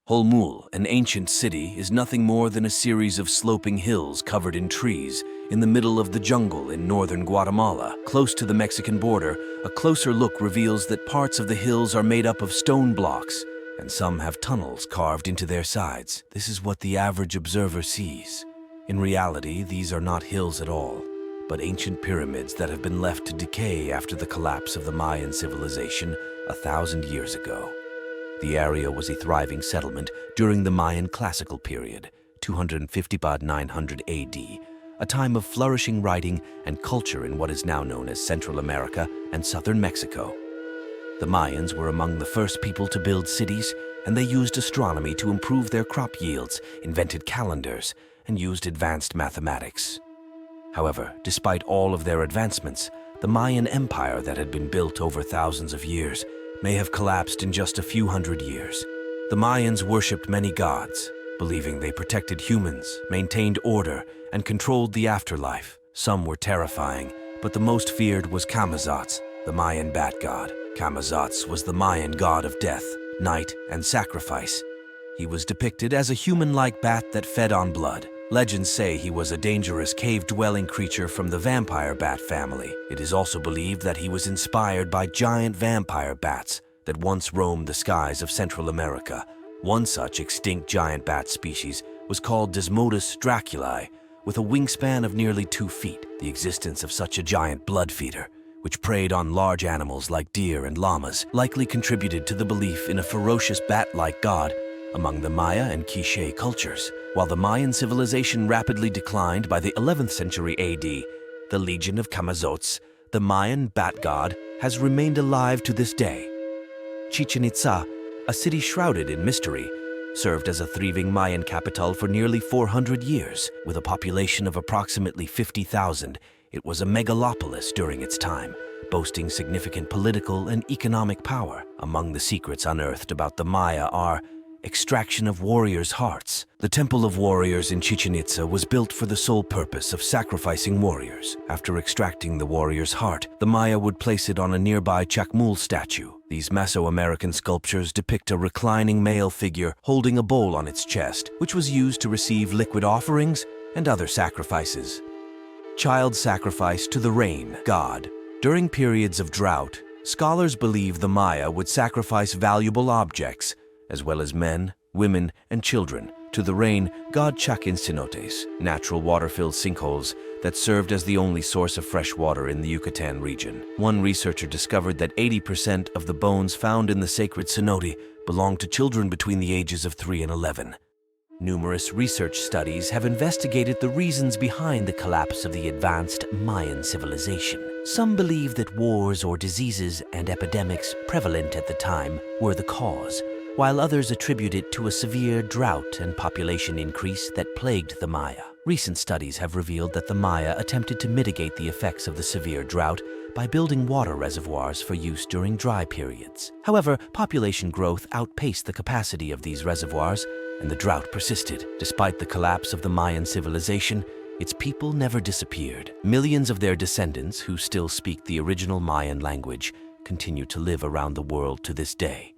Holmul, an ancient city, is nothing more than a series of sloping hills covered in trees in the middle of the jungle in northern Guatemala. Close to the Mexican border, a closer look reveals that parts of the hills are made up of stone blocks, and some have tunnels carved into their sides. This is what the average observer sees. In reality, these are not hills at all, but ancient pyramids that have been left to decay after the collapse of the Mayan civilization 1,000 years ago. The area was a thriving settlement during the Mayan classical period, 250 to 900 AD, a time of flourishing writing and culture in what is now known as Central America and southern Mexico. The Mayans were among the first people to build cities, and they used astronomy to improve their crop yields, invented calendars, and used advanced mathematics. However, despite all of their advancements, the Mayan empire that had been built over thousands of years may have collapsed in just a few hundred years. The Mayans worshipped many gods, believing they protected humans, maintained order, and controlled the afterlife. Some were terrifying, but the most feared was Camazotz, the Mayan bat god. Camazotz was the Mayan god of death, night, and sacrifice. He was depicted as a human-like bat that fed on blood. Legends say he was a dangerous cave-dwelling creature from the vampire bat family. It is also believed that he was inspired by giant vampire bats that once roamed the skies of Central America. One such extinct giant bat species was called Desmodus draculae, with a wingspan of nearly 2 feet. The existence of such a giant blood feeder, which preyed on large animals like deer and llamas, likely contributed to the belief in a ferocious bat-like god among the Maya and Quiche cultures. While the Mayan civilization rapidly declined by the 11th century AD, the Legion of Camazotz, the Mayan bat god, has remained alive to this day. Chichen Itza, a city shrouded in mystery, served as a thriving Mayan capital for nearly 400 years. With a population of approximately 50,000, it was a megalopolis during its time, boasting significant political and economic power. Among the secrets unearthed about the Maya are extraction of warriors' hearts. The Temple of Warriors in Chichen Itza was built for the sole purpose of sacrificing warriors. After extracting the warrior's heart, the Maya would place it on a nearby Chacmul statue. These Mesoamerican sculptures depict a reclining male figure holding a bowl on its chest, which was used to receive liquid offerings and other sacrifices. Child sacrifice to the rain god. During periods of drought, scholars believe the Maya would sacrifice valuable objects, as well as men, women, and children, to the rain god Chaquincinotes, natural water-filled sinkholes that served as the only source of fresh water in the Yucatan region. One researcher discovered that 80% of the bones found in the sacred cenote belonged to children between the ages of 3 and 11. Numerous research studies have investigated the reasons behind the collapse of the advanced Mayan civilization. Some believe that wars or diseases and epidemics prevalent at the time were the cause, while others attribute it to a severe drought and population increase that plagued the Maya. Recent studies have revealed that the Maya attempted to mitigate the effects of the severe drought by building water reservoirs for use during dry periods. However, population growth outpaced the capacity of these reservoirs, and the drought persisted. Despite the collapse of the Mayan civilization, its people never disappeared. Millions of their descendants, who still speak the original Mayan language, continue to live around the world to this day.